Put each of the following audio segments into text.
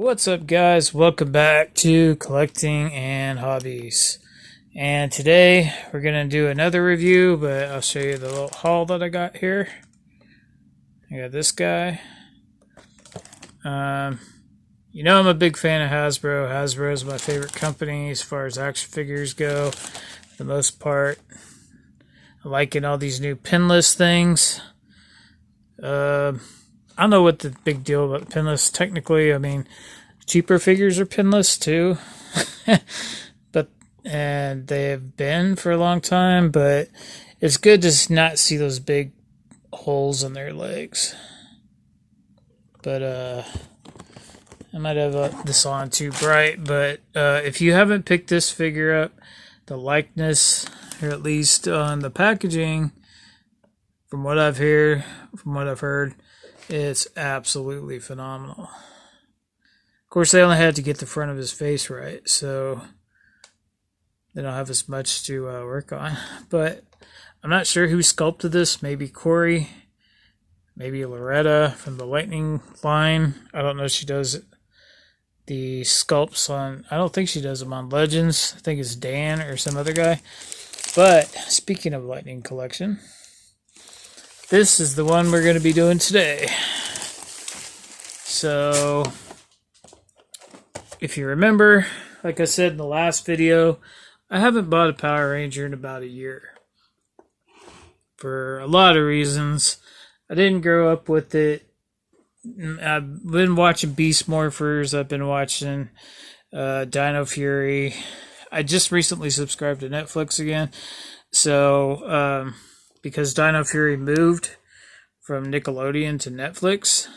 What's up, guys? Welcome back to Collecting and Hobbies. And today we're going to do another review, but I'll show you the little haul that I got here. I got this guy. You know I'm a big fan of Hasbro. Hasbro is my favorite company as far as action figures go, for the most part. I'm liking all these new pinless things. I don't know what the big deal about pinless. Technically, I mean, cheaper figures are pinless too, and they have been for a long time. But it's good to not see those big holes in their legs. But I might have this on too bright. But if you haven't picked this figure up, the likeness, or at least on the packaging, from what I've heard, it's absolutely phenomenal. Of course, they only had to get the front of his face right, so they don't have as much to work on. But I'm not sure who sculpted this. Maybe Corey, maybe Loretta from the Lightning line. I don't know if she does the sculpts on, I don't think she does them on Legends. I think it's Dan or some other guy. But speaking of Lightning collection, this is the one we're going to be doing today. So, if you remember, like I said in the last video, I haven't bought a Power Ranger in about a year. For a lot of reasons. I didn't grow up with it. I've been watching Beast Morphers. I've been watching Dino Fury. I just recently subscribed to Netflix again. So, because Dino Fury moved from Nickelodeon to Netflix.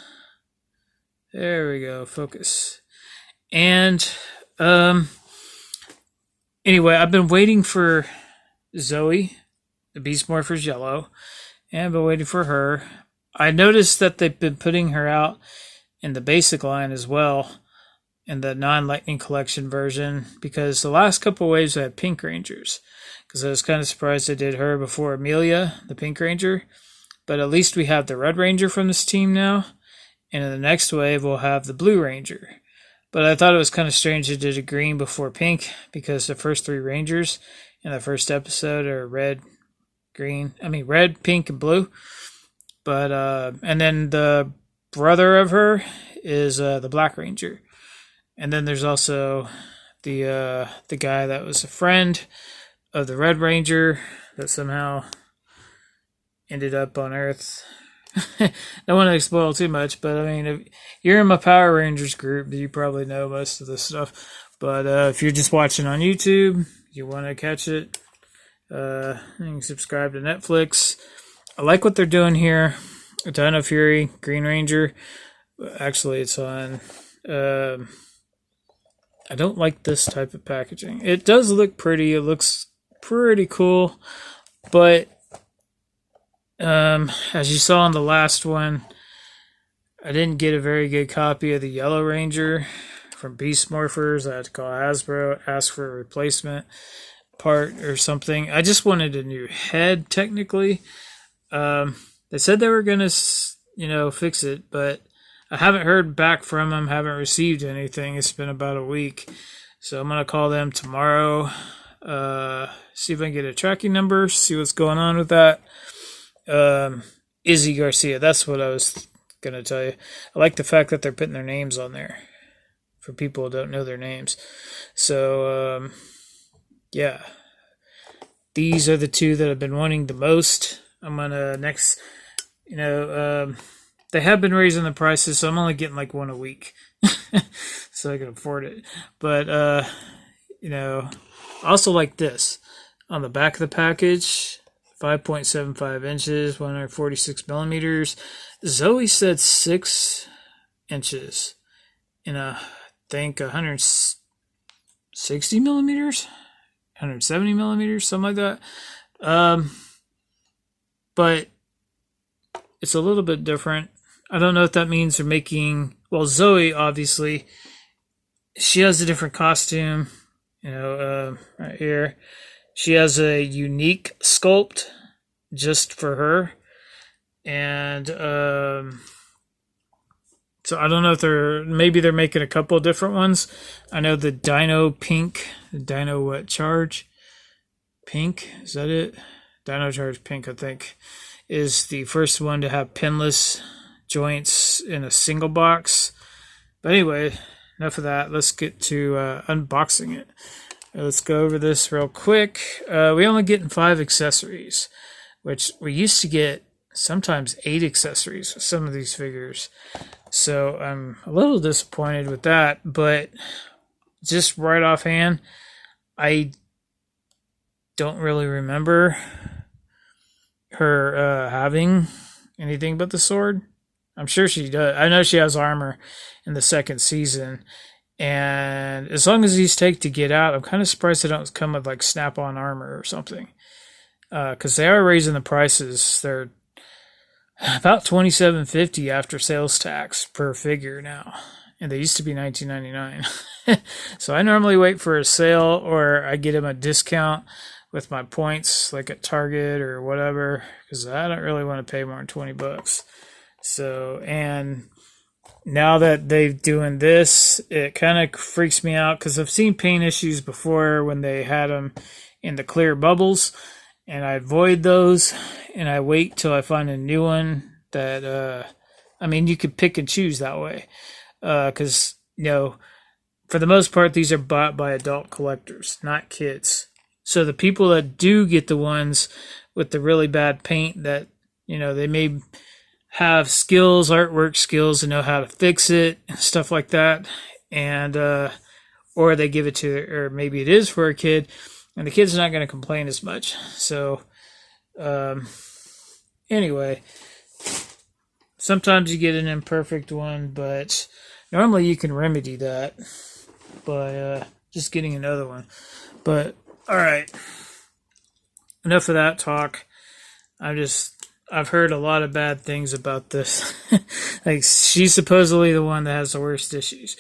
There we go, focus. And anyway, I've been waiting for Zoe, the Beast Morphers Yellow, and I've been waiting for her. I noticed that they've been putting her out in the basic line as well, in the non-Lightning Collection version, because the last couple waves I had Pink Rangers. Because I was kind of surprised I did her before Amelia, the Pink Ranger. But at least we have the Red Ranger from this team now. And in the next wave, we'll have the Blue Ranger. But I thought it was kind of strange they did a green before pink, because the first three Rangers in the first episode are red, pink, and blue. But and then the brother of her is the Black Ranger. And then there's also the guy that was a friend of the Red Ranger that somehow ended up on Earth. Don't want to spoil too much, but I mean, if you're in my Power Rangers group, you probably know most of this stuff. But if you're just watching on YouTube, you want to catch it, you can subscribe to Netflix. I like what they're doing here. Dino Fury, Green Ranger. Actually, it's on. I don't like this type of packaging. It does look pretty. It looks pretty cool, but as you saw in the last one, I didn't get a very good copy of the Yellow Ranger from Beast Morphers. I had to call Hasbro, ask for a replacement part or something. I just wanted a new head, technically. They said they were going to, fix it, but I haven't heard back from them, haven't received anything. It's been about a week. So I'm going to call them tomorrow, see if I can get a tracking number, see what's going on with that. Izzy Garcia, that's what I was going to tell you. I like the fact that they're putting their names on there for people who don't know their names. So, yeah. These are the two that I've been wanting the most. I'm going to next, they have been raising the prices, so I'm only getting like one a week. So I can afford it. But, I also like this. On the back of the package, 5.75 inches, 146 millimeters. Zoe said 6 inches in I think 160 millimeters, 170 millimeters, something like that. But it's a little bit different. I don't know if that means they're making, well, Zoe, obviously, she has a different costume, right here. She has a unique sculpt just for her. And So I don't know if maybe they're making a couple of different ones. I know the Dino Pink, the Dino what Charge Pink, is that it? Dino Charge Pink, I think, is the first one to have pinless joints in a single box. But anyway, enough of that. Let's get to unboxing it. Let's go over this real quick. We only get 5 accessories, which we used to get sometimes 8 accessories with some of these figures. So I'm a little disappointed with that, but just right offhand, I don't really remember her having anything but the sword. I'm sure she does. I know she has armor in the second season. And as long as these take to get out, I'm kind of surprised they don't come with like snap-on armor or something. Because they are raising the prices. They're about $27.50 after sales tax per figure now. And they used to be $19.99. So I normally wait for a sale, or I get them a discount with my points, like at Target or whatever, because I don't really want to pay more than $20. So, and now that they're doing this, it kind of freaks me out because I've seen paint issues before when they had them in the clear bubbles, and I avoid those and I wait till I find a new one that, I mean, you could pick and choose that way. Because, you know, for the most part, these are bought by adult collectors, not kids. So the people that do get the ones with the really bad paint that, you know, they may have skills, artwork skills, and know how to fix it and stuff like that, and or they give it to, or maybe it is for a kid, and the kid's not going to complain as much. So anyway, sometimes you get an imperfect one, but normally you can remedy that by just getting another one. But all right, enough of that talk. I've heard a lot of bad things about this. Like, she's supposedly the one that has the worst issues.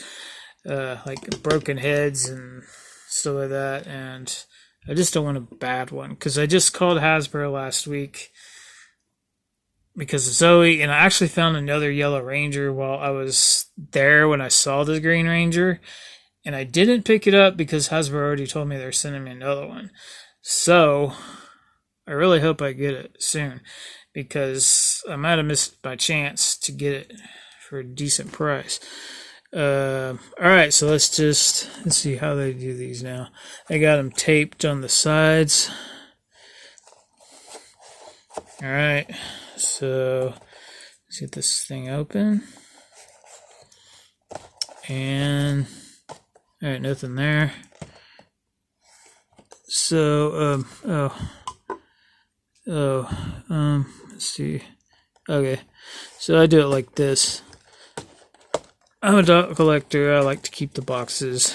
Like broken heads and stuff like that. And I just don't want a bad one. Because I just called Hasbro last week because of Zoe. And I actually found another Yellow Ranger while I was there when I saw the Green Ranger. And I didn't pick it up because Hasbro already told me they're sending me another one. So I really hope I get it soon, because I might have missed my chance to get it for a decent price. All right, so let's see how they do these now. I got them taped on the sides. All right, so let's get this thing open. And all right, nothing there. So, let's see. Okay, so I do it like this. I'm a dog collector. I like to keep the boxes,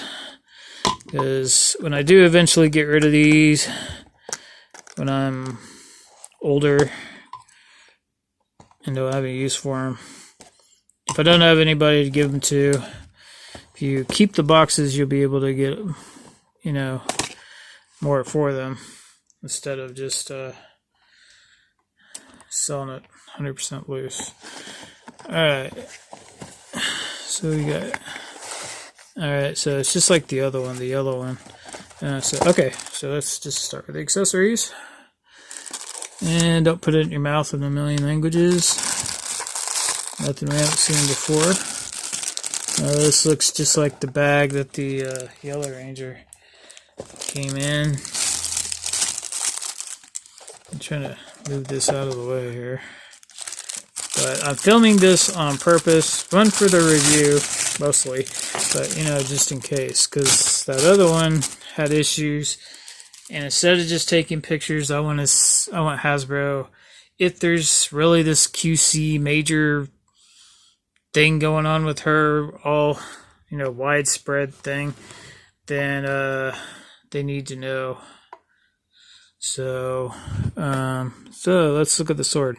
because when I do eventually get rid of these, when I'm older and don't have any use for them, if I don't have anybody to give them to, if you keep the boxes, you'll be able to get, you know, more for them instead of just selling it 100% loose. Alright, so we got, alright, so it's just like the other one, the yellow one. Okay, so let's just start with the accessories. And don't put it in your mouth in a million languages. Nothing we haven't seen before. This looks just like the bag that the Yellow Ranger came in. I'm trying to move this out of the way here. But I'm filming this on purpose. One for the review, mostly. But, you know, just in case. Because that other one had issues. And instead of just taking pictures, I want Hasbro, if there's really this QC major thing going on with her, all, you know, widespread thing, then they need to know. So let's look at the sword.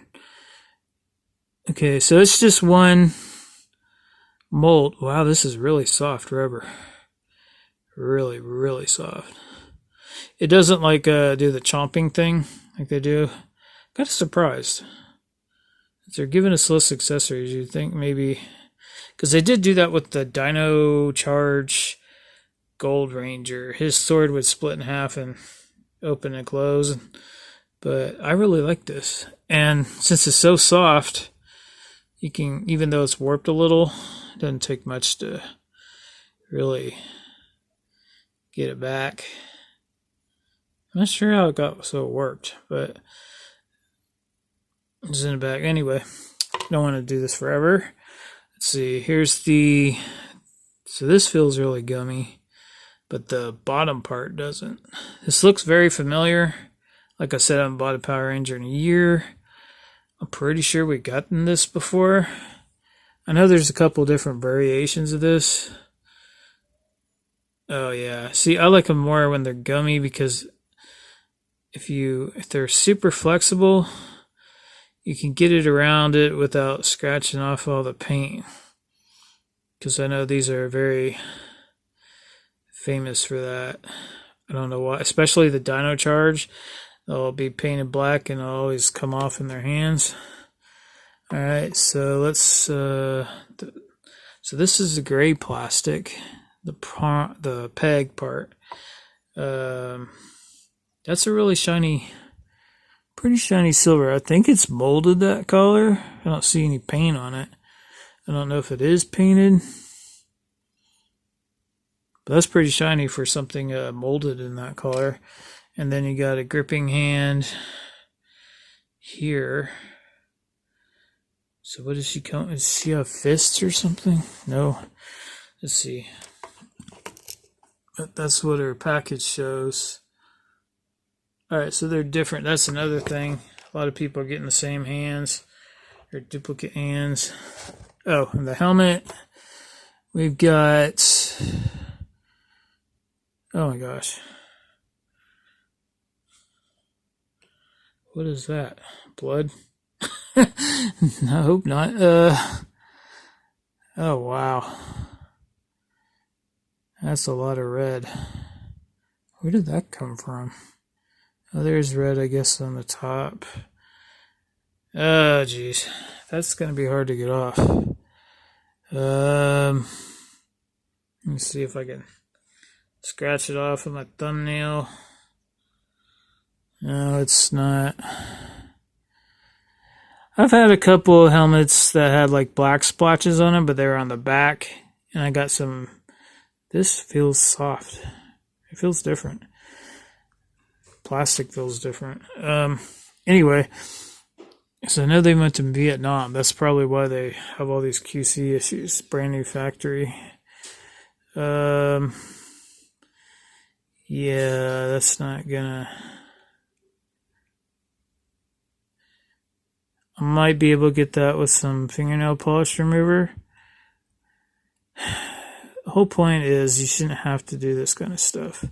Okay, so it's just one mold. Wow, this is really soft rubber. Really, really soft. It doesn't like do the chomping thing like they do. Kind of surprised. If they're giving us less accessories, you'd think maybe Because they did do that with the Dino Charge Gold Ranger. His sword would split in half and open and close. But I really like this. And since it's so soft, you can, even though it's warped a little, it doesn't take much to really get it back. I'm not sure how it got so it worked, but it's in the back. Anyway, don't want to do this forever. Let's see, here's the, so this feels really gummy, but the bottom part doesn't. This looks very familiar. Like I said, I haven't bought a Power Ranger in a year. I'm pretty sure we've gotten this before. I know there's a couple different variations of this. Oh yeah, see, I like them more when they're gummy because if they're super flexible, you can get it around it without scratching off all the paint. Because I know these are very famous for that. I don't know why, especially the Dino Charge. They'll be painted black and they'll always come off in their hands. Alright, so let's, so this is the gray plastic, the peg part. That's a really shiny, pretty shiny silver. I think it's molded that color. I don't see any paint on it. I don't know if it is painted. But that's pretty shiny for something molded in that color. And then you got a gripping hand here. So what does she come? Does she have fists or something? No. Let's see. But that's what her package shows. Alright, so they're different. That's another thing. A lot of people are getting the same hands. Or duplicate hands. Oh, and the helmet. We've got... Oh my gosh. What is that? Blood? No, I hope not. Oh wow. That's a lot of red. Where did that come from? Oh, there's red, I guess, on the top. Oh, geez. That's going to be hard to get off. Let me see if I can scratch it off with my thumbnail. No, it's not. I've had a couple of helmets that had like black splotches on them, but they were on the back. And I got some. This feels soft. It feels different. Plastic feels different. Anyway, so I know they went to Vietnam. That's probably why they have all these QC issues. Brand new factory. Yeah, that's not gonna... I might be able to get that with some fingernail polish remover. The whole point is you shouldn't have to do this kind of stuff.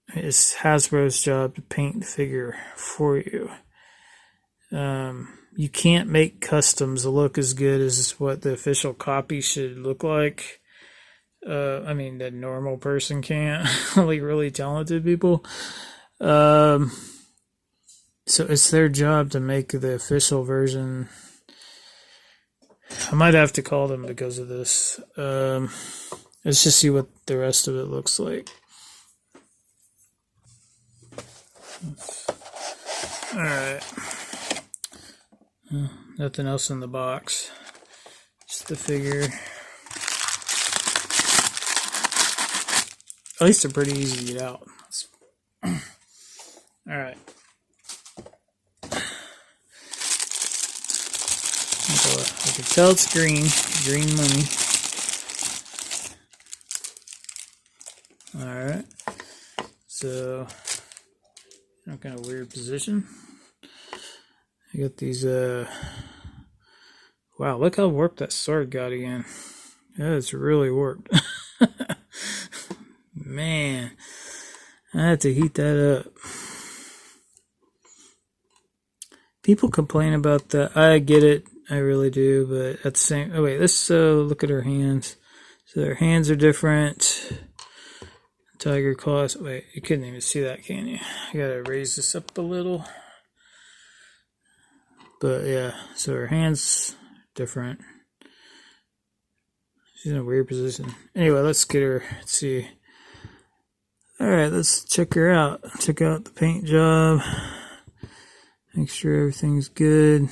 It's Hasbro's job to paint the figure for you. You can't make customs look as good as what the official copy should look like. I mean, the normal person can't. Only really talented people. So it's their job to make the official version. I might have to call them because of this. Let's just see what the rest of it looks like. Alright. Nothing else in the box. Just the figure. At least they're pretty easy to get out. Alright. I can tell it's green. Green money. Alright. So, some kind of weird position. I got these, wow, look how warped that sword got again. Yeah, it's really warped. Man, I had to heat that up. People complain about that. I get it. I really do. But at the same... Oh, wait. Let's look at her hands. So her hands are different. Tiger claws. Wait, you couldn't even see that, can you? I gotta raise this up a little. But, yeah. So her hands different. She's in a weird position. Anyway, let's get her. Let's see. Alright, let's check her out. Check out the paint job. Make sure everything's good.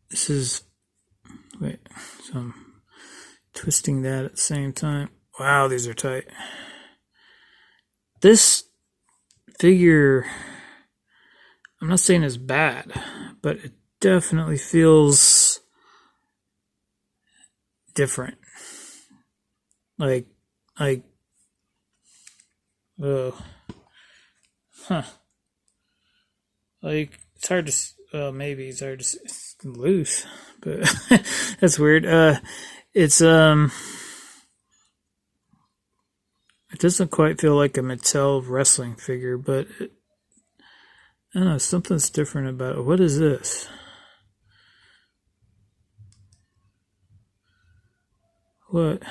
This is, wait, so I'm twisting that at the same time. Wow, these are tight. This figure, I'm not saying it's bad, but it definitely feels different. Like, oh, huh. Like, it's hard to, well, maybe it's hard to, it's loose, but that's weird. It's, it doesn't quite feel like a Mattel wrestling figure, but it, I don't know, something's different about it. What is this? What?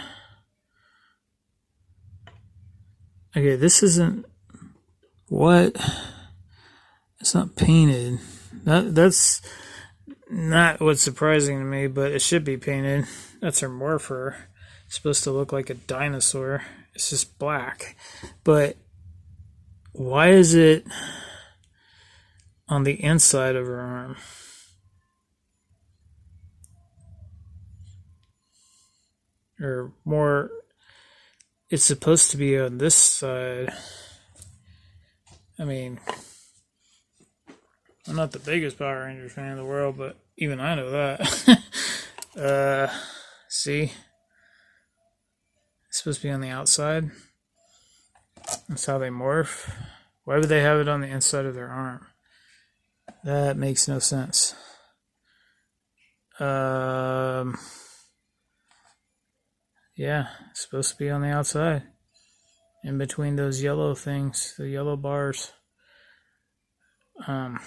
Okay, this isn't, what? It's not painted. That's not what's surprising to me, but it should be painted. That's her morpher. It's supposed to look like a dinosaur. It's just black. But why is it on the inside of her arm? Or more, it's supposed to be on this side. I mean, I'm not the biggest Power Rangers fan in the world, but even I know that. See? It's supposed to be on the outside. That's how they morph. Why would they have it on the inside of their arm? That makes no sense. Yeah, it's supposed to be on the outside. In between those yellow things, the yellow bars. I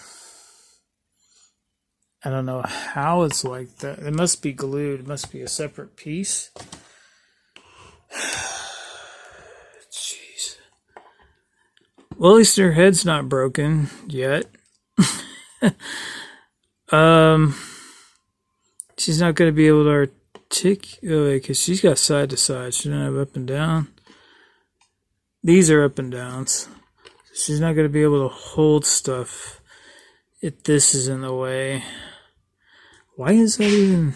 don't know how it's like that. It must be glued. It must be a separate piece. Jeez. Well, at least her head's not broken yet. She's not going to be able to articulate because she's got side to side. She doesn't have up and down. These are up and downs. She's not going to be able to hold stuff if this is in the way. Why is that even...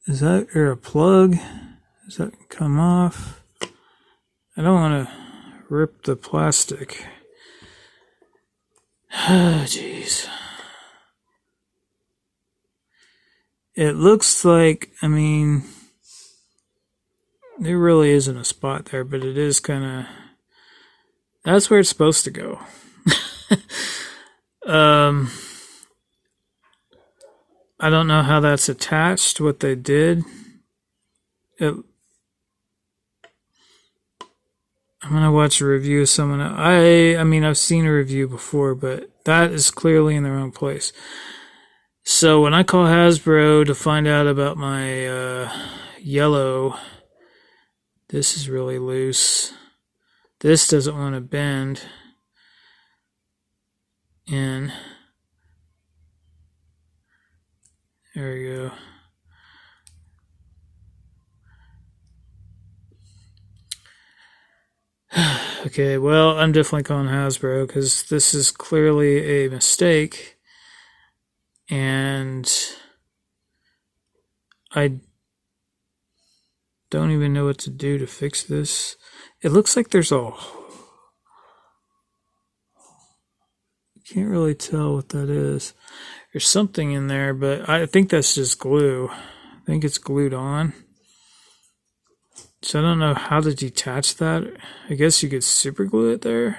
Is that or a plug? Does that come off? I don't want to rip the plastic. Ah, jeez. It looks like, I mean, there really isn't a spot there, but it is kind of, that's where it's supposed to go. I don't know how that's attached, what they did. I'm going to watch a review of someone. I mean, I've seen a review before, but that is clearly in the wrong place. So when I call Hasbro to find out about my yellow, this is really loose. This doesn't want to bend in. There we go. Okay, well, I'm definitely calling Hasbro because this is clearly a mistake. And I don't even know what to do to fix this. It looks like there's a... Can't really tell what that is. There's something in there, but I think that's just glue. I think it's glued on. So I don't know how to detach that. I guess you could super glue it there.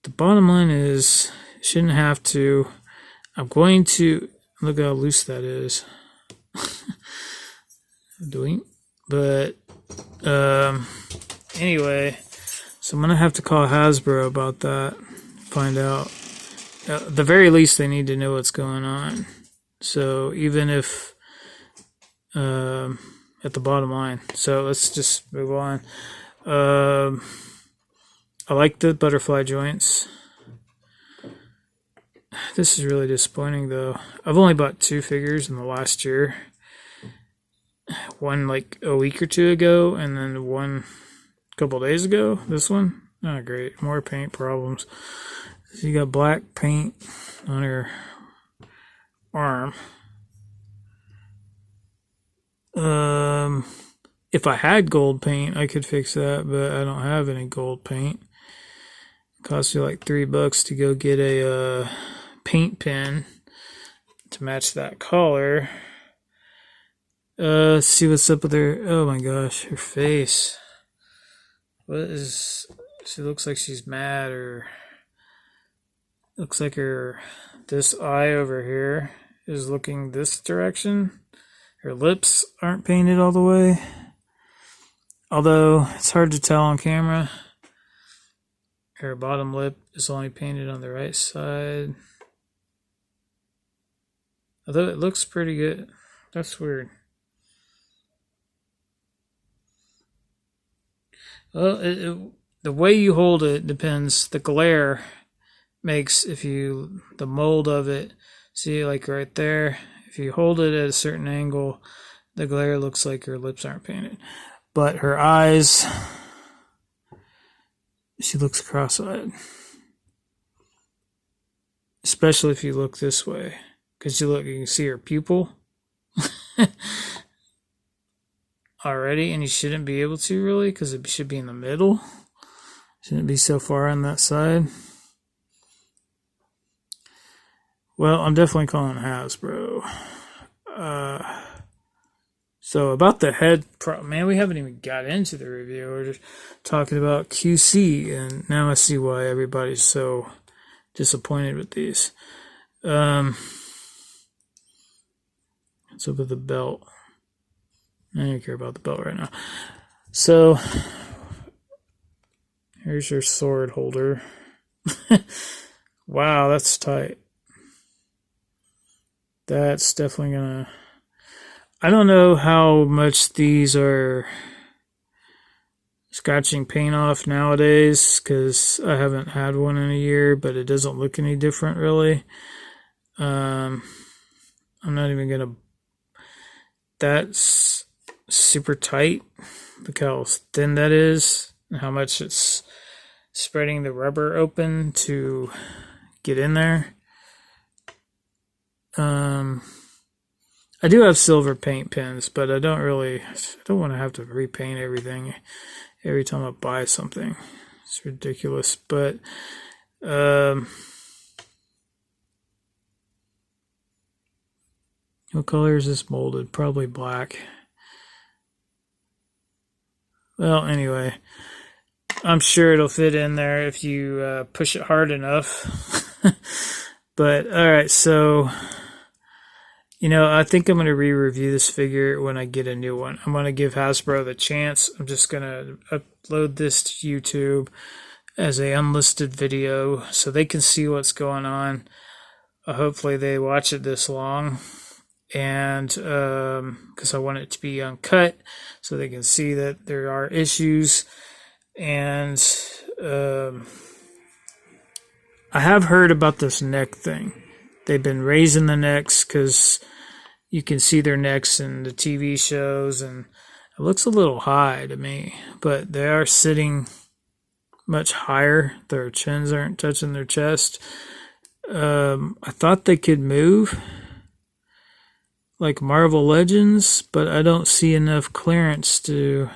The bottom line is, shouldn't have to. I'm going to, look how loose that is. Doing, but anyway, so I'm gonna have to call Hasbro about that. Find out. At the very least, they need to know what's going on. So even if at the bottom line. So let's just move on. I like the butterfly joints. This is really disappointing though. I've only bought 2 figures in the last year. One like a week or 2 ago, and then one a couple days ago. This one, not great. More paint problems. So you got black paint on her arm. If I had gold paint, I could fix that, but I don't have any gold paint. It costs you like $3 to go get a paint pen to match that collar. Let's see what's up with her. Oh my gosh, her face. What is... She looks like she's mad, or... Looks like this eye over here is looking this direction. Her lips aren't painted all the way. Although, it's hard to tell on camera. Her bottom lip is only painted on the right side. Although it looks pretty good. That's weird. Well, the way you hold it depends. The glare makes, the mold of it, see like right there, if you hold it at a certain angle, the glare looks like her lips aren't painted. But her eyes, she looks cross-eyed. Especially if you look this way. Because you can see her pupil already, and you shouldn't be able to really, because it should be in the middle. Shouldn't be so far on that side. Well, I'm definitely calling Hasbro. So about the head, man, we haven't even got into the review. We're just talking about QC, and now I see why everybody's so disappointed with these. What's up with the belt? I don't care about the belt right now. So here's your sword holder. Wow, that's tight. That's definitely gonna... I don't know how much these are scratching paint off nowadays, because I haven't had one in a year, but it doesn't look any different really. I'm not even gonna... That's super tight. Look how thin that is, and how much it's spreading the rubber open to get in there. I do have silver paint pens, but I don't want to have to repaint everything every time I buy something. It's ridiculous, but what color is this molded? Probably black. Well, anyway, I'm sure it'll fit in there if you push it hard enough. But, alright, so, I think I'm going to re-review this figure when I get a new one. I'm going to give Hasbro the chance. I'm just going to upload this to YouTube as a unlisted video so they can see what's going on. Hopefully they watch it this long, and because I want it to be uncut so they can see that there are issues. And I have heard about this neck thing. They've been raising the necks because you can see their necks in the TV shows, and it looks a little high to me, but they are sitting much higher. Their chins aren't touching their chest. I thought they could move like Marvel Legends, but I don't see enough clearance to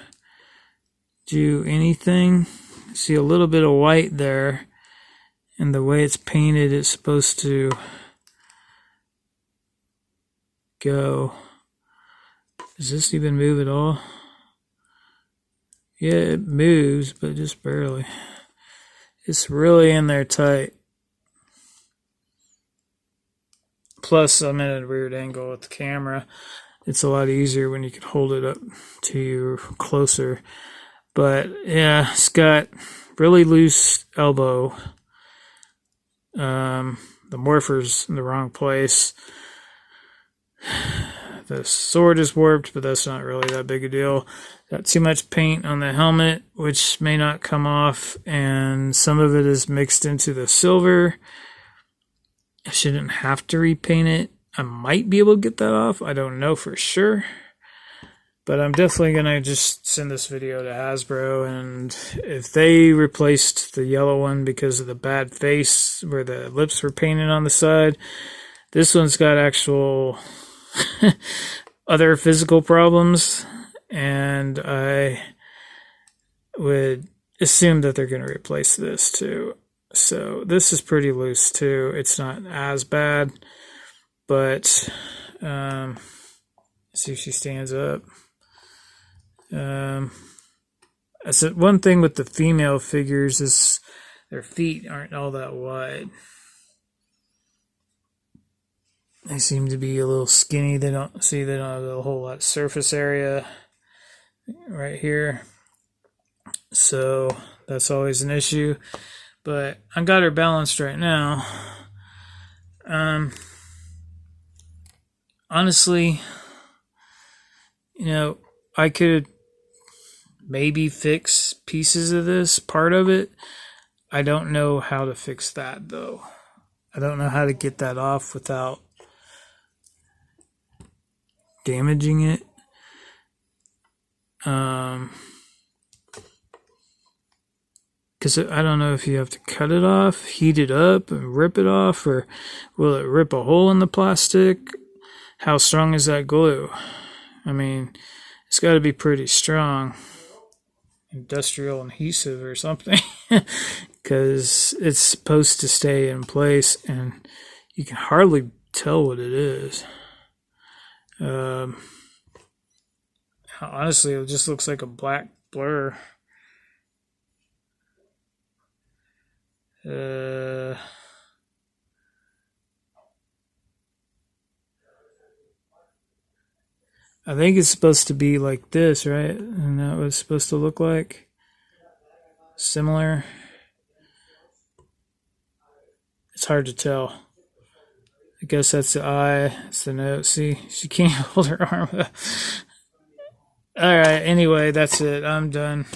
do anything. I see a little bit of white there, and the way it's painted, it's supposed to go. Does this even move at all? Yeah, it moves, but just barely. It's really in there tight. Plus, I'm at a weird angle with the camera. It's a lot easier when you can hold it up to you closer. But yeah, it's got really loose elbow. The morpher's in the wrong place. The sword is warped, but that's not really that big a deal. Got too much paint on the helmet, which may not come off, and some of it is mixed into the silver. I shouldn't have to repaint it. I might be able to get that off. I don't know for sure. But I'm definitely going to just send this video to Hasbro, and if they replaced the yellow one because of the bad face where the lips were painted on the side, this one's got actual other physical problems, and I would assume that they're going to replace this too. So this is pretty loose too. It's not as bad, but see if she stands up. That's one thing with the female figures is their feet aren't all that wide. They seem to be a little skinny. They don't have a whole lot of surface area right here. So that's always an issue. But I got her balanced right now. Honestly, I could maybe fix pieces of this, part of it. I don't know how to fix that, though. I don't know how to get that off without damaging it. Because I don't know if you have to cut it off, heat it up, and rip it off, or will it rip a hole in the plastic? How strong is that glue? I mean, it's got to be pretty strong. Industrial adhesive or something. Because it's supposed to stay in place, and you can hardly tell what it is. Honestly, it just looks like a black blur. I think it's supposed to be like this, right? And that was supposed to look like similar. It's hard to tell. I guess that's the eye. That's the nose. See, she can't hold her arm up. All right. Anyway, that's it. I'm done.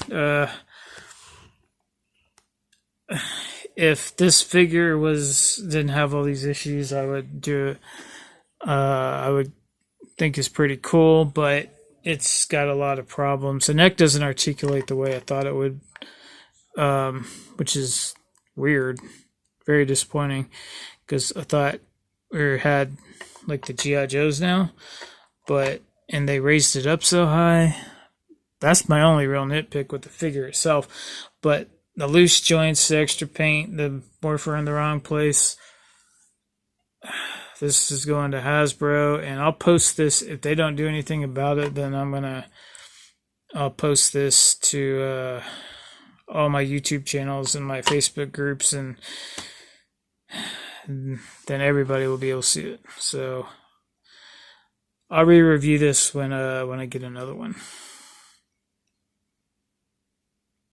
If this figure didn't have all these issues, I would do it. I would think it's pretty cool, but it's got a lot of problems. The neck doesn't articulate the way I thought it would, which is weird. Very disappointing, because I thought we had like the G.I. Joes now, and they raised it up so high. That's my only real nitpick with the figure itself. But the loose joints, the extra paint, the morpher in the wrong place. This is going to Hasbro, and I'll post this. If they don't do anything about it, then I'll post this to all my YouTube channels and my Facebook groups, and then everybody will be able to see it. So I'll re-review this when I get another one.